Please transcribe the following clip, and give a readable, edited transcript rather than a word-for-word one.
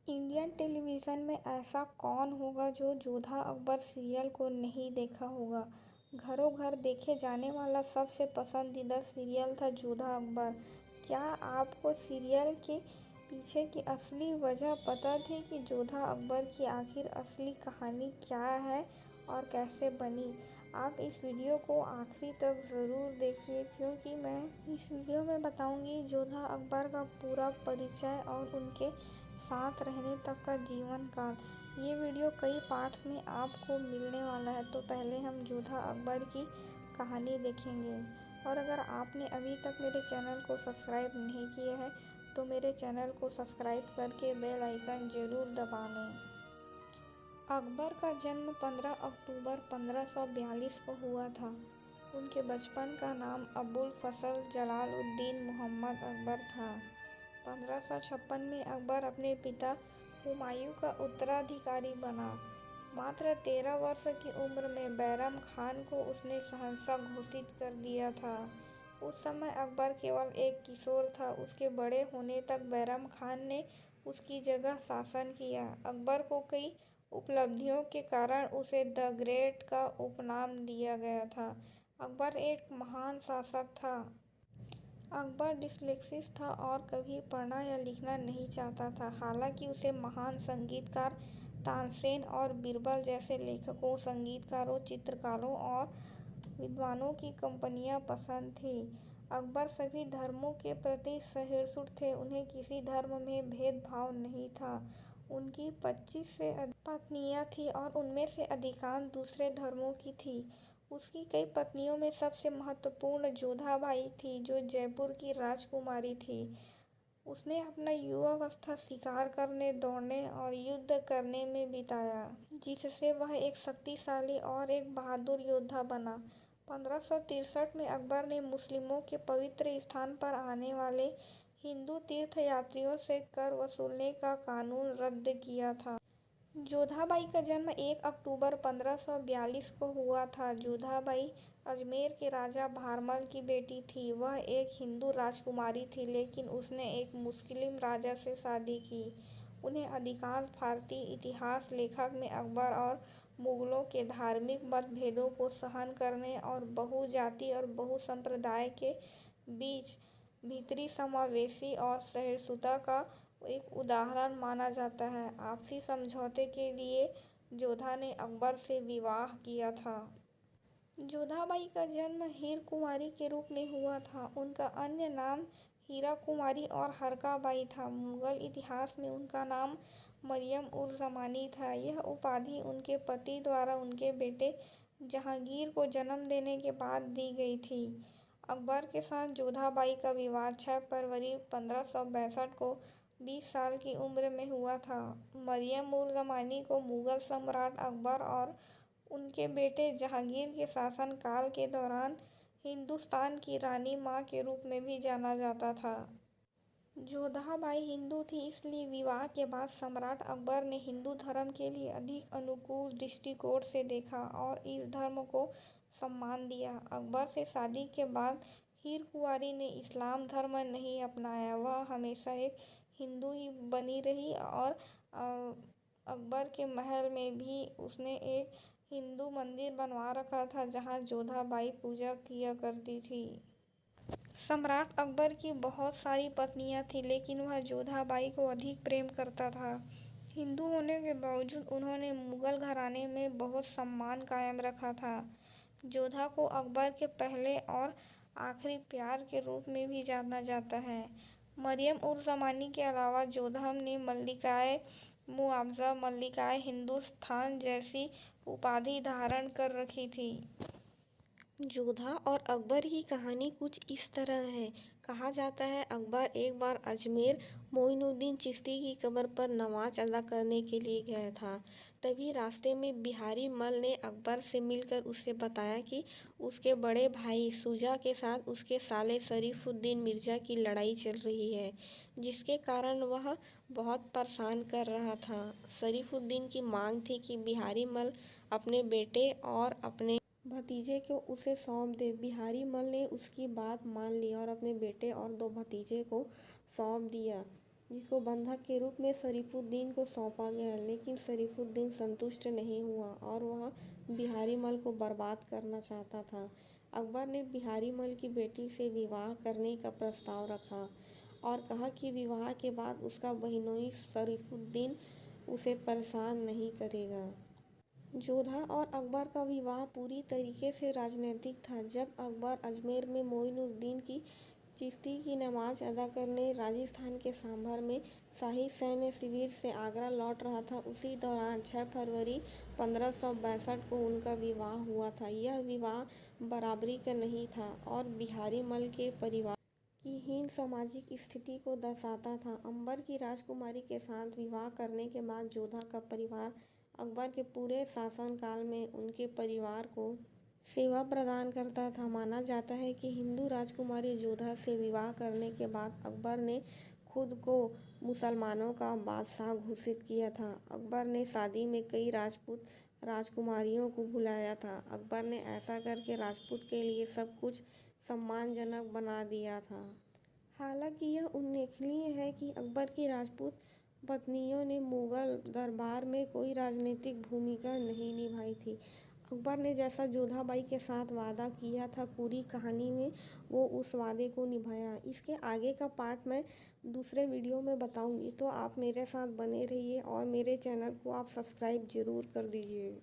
Indian television में ऐसा कौन होगा जो जोधा अकबर सीरियल को नहीं देखा होगा। घरों घर देखे जाने वाला सबसे पसंदीदा सीरियल था जोधा अकबर। क्या आपको सीरियल के पीछे की असली वजह पता थी कि जोधा अकबर की आखिर असली कहानी क्या है और कैसे बनी? आप इस वीडियो को आखिरी तक ज़रूर देखिए, क्योंकि मैं इस वीडियो में बताऊंगी जोधा अकबर का पूरा परिचय और उनके साथ रहने तक का जीवन काल। ये वीडियो कई पार्ट्स में आपको मिलने वाला है, तो पहले हम जोधा अकबर की कहानी देखेंगे। और अगर आपने अभी तक मेरे चैनल को सब्सक्राइब नहीं किया है तो मेरे चैनल को सब्सक्राइब करके बेल आइकन ज़रूर दबा लें। अकबर का जन्म 15 अक्टूबर 1542 को हुआ था। उनके बचपन का नाम अबुल फजल जलालुद्दीन मोहम्मद अकबर था। 1556 में अकबर अपने पिता हुमायूं का उत्तराधिकारी बना। मात्र 13 वर्ष की उम्र में बैरम खान को उसने शहंशाह घोषित कर दिया था। उस समय अकबर केवल एक किशोर था। उसके बड़े होने तक बैरम खान ने उसकी जगह शासन किया। अकबर को कई उपलब्धियों के कारण उसे द ग्रेट का उपनाम दिया गया था। अकबर एक महान शासक था। अकबर डिस्लेक्सिक था और कभी पढ़ना या लिखना नहीं चाहता था। हालांकि उसे महान संगीतकार तानसेन और बीरबल जैसे लेखकों, संगीतकारों, चित्रकारों और विद्वानों की कंपनियां पसंद थी। अकबर सभी धर्मों के प्रति सहिष्णु थे। उन्हें किसी धर्म में भेदभाव नहीं था। उनकी 25 से अधिक पत्नियां थीं और उनमें से अधिकांश दूसरे धर्मों की थीं। उसकी कई पत्नियों में सबसे महत्वपूर्ण जोधाबाई थी, जो जयपुर की राजकुमारी थी। उसने अपना युवावस्था शिकार करने, दौड़ने और युद्ध करने में बिताया, जिससे वह एक शक्तिशाली और एक बहादुर योद्धा बना। 1563 में अकबर ने मुस्लिमों के पवित्र स्थान पर आने वाले हिंदू तीर्थयात्रियों से कर वसूलने का कानून रद्द किया था। जोधाबाई का जन्म 1 अक्टूबर 1542 को हुआ था। जोधाबाई अजमेर के राजा भारमल की बेटी थी। वह एक हिंदू राजकुमारी थी, लेकिन उसने एक मुस्लिम राजा से शादी की। उन्हें अधिकांश भारतीय इतिहास लेखक में अकबर और मुगलों के धार्मिक मतभेदों को सहन करने और बहुजाति और बहुसंप्रदाय के बीच भीतरी समावेशी और सहिष्णुता का एक उदाहरण माना जाता है। आपसी समझौते के लिए जोधा ने अकबर से विवाह किया था। जोधाबाई का जन्म हीर कुंवारी के रूप में हुआ था। उनका अन्य नाम हीरा कुमारी और हरकाबाई था। मुगल इतिहास में उनका नाम मरियम उर जमानी था। यह उपाधि उनके पति द्वारा उनके बेटे जहांगीर को जन्म देने के बाद दी गई थी। अकबर के साथ जोधाबाई का विवाह 6 फरवरी 1562 को 20 साल की उम्र में हुआ था। मरियम उर जमानी को मुगल सम्राट अकबर और उनके बेटे जहांगीर के शासनकाल के दौरान हिंदुस्तान की रानी माँ के रूप में भी जाना जाता था। जोधाबाई हिंदू थी, इसलिए विवाह के बाद सम्राट अकबर ने हिंदू धर्म के लिए अधिक अनुकूल दृष्टिकोण से देखा और इस धर्म को सम्मान दिया। अकबर से शादी के बाद हीर कुंवारी ने इस्लाम धर्म नहीं अपनाया। वह हमेशा एक हिंदू ही बनी रही और अकबर के महल में भी उसने एक हिंदू मंदिर बनवा रखा था, जहां जोधाबाई पूजा किया करती थी। सम्राट अकबर की बहुत सारी पत्नियां थीं, लेकिन वह जोधाबाई को अधिक प्रेम करता था। हिंदू होने के बावजूद उन्होंने मुगल घराने में बहुत सम्मान कायम रखा था। जोधा को अकबर के पहले और आखिरी प्यार के रूप में भी जाना जाता है। मरियम उर जमानी के अलावा जोधा ने मल्लिकाए मुआवजा, मल्लिकाए हिंदुस्तान जैसी उपाधि धारण कर रखी थी। जोधा और अकबर की कहानी कुछ इस तरह है। कहा जाता है अकबर एक बार अजमेर मोइनुद्दीन चिश्ती की कब्र पर नमाज अदा करने के लिए गया था। तभी रास्ते में बिहारी मल ने अकबर से मिलकर उसे बताया कि उसके बड़े भाई शुजा के साथ उसके साले शरीफुद्दीन मिर्जा की लड़ाई चल रही है, जिसके कारण वह बहुत परेशान कर रहा था। शरीफुद्दीन की मांग थी कि बिहारी मल अपने बेटे और अपने भतीजे को उसे सौंप दे। बिहारी मल ने उसकी बात मान ली और अपने बेटे और 2 भतीजे को सौंप दिया। जिसको बंधक के रूप में शरीफुद्दीन को सौंपा गया। लेकिन शरीफुद्दीन संतुष्ट नहीं हुआ और वह बिहारी मल को बर्बाद करना चाहता था। अकबर ने बिहारी मल की बेटी से विवाह करने का प्रस्ताव रखा और कहा कि विवाह के बाद उसका बहनोई शरीफुद्दीन उसे परेशान नहीं करेगा। जोधा और अकबर का विवाह पूरी तरीके से राजनीतिक था। जब अकबर अजमेर में मोइनुद्दीन की चिश्ती की नमाज अदा करने राजस्थान के सांभर में शाही सैन्य शिविर से आगरा लौट रहा था, उसी दौरान 6 फरवरी 1562 को उनका विवाह हुआ था। यह विवाह बराबरी का नहीं था और बिहारी मल के परिवार की हीन सामाजिक स्थिति को दर्शाता था। अंबर की राजकुमारी के साथ विवाह करने के बाद जोधा का परिवार अकबर के पूरे शासनकाल में उनके परिवार को सेवा प्रदान करता था। माना जाता है कि हिंदू राजकुमारी जोधा से विवाह करने के बाद अकबर ने खुद को मुसलमानों का बादशाह घोषित किया था। अकबर ने शादी में कई राजपूत राजकुमारियों को बुलाया था। अकबर ने ऐसा करके राजपूत के लिए सब कुछ सम्मानजनक बना दिया था। हालांकि यह उल्लेखनीय है कि अकबर की राजपूत पत्नियों ने मुगल दरबार में कोई राजनीतिक भूमिका नहीं निभाई थी। अकबर ने जैसा जोधाबाई के साथ वादा किया था पूरी कहानी में वो उस वादे को निभाया। इसके आगे का पार्ट मैं दूसरे वीडियो में बताऊंगी, तो आप मेरे साथ बने रहिए और मेरे चैनल को आप सब्सक्राइब ज़रूर कर दीजिए।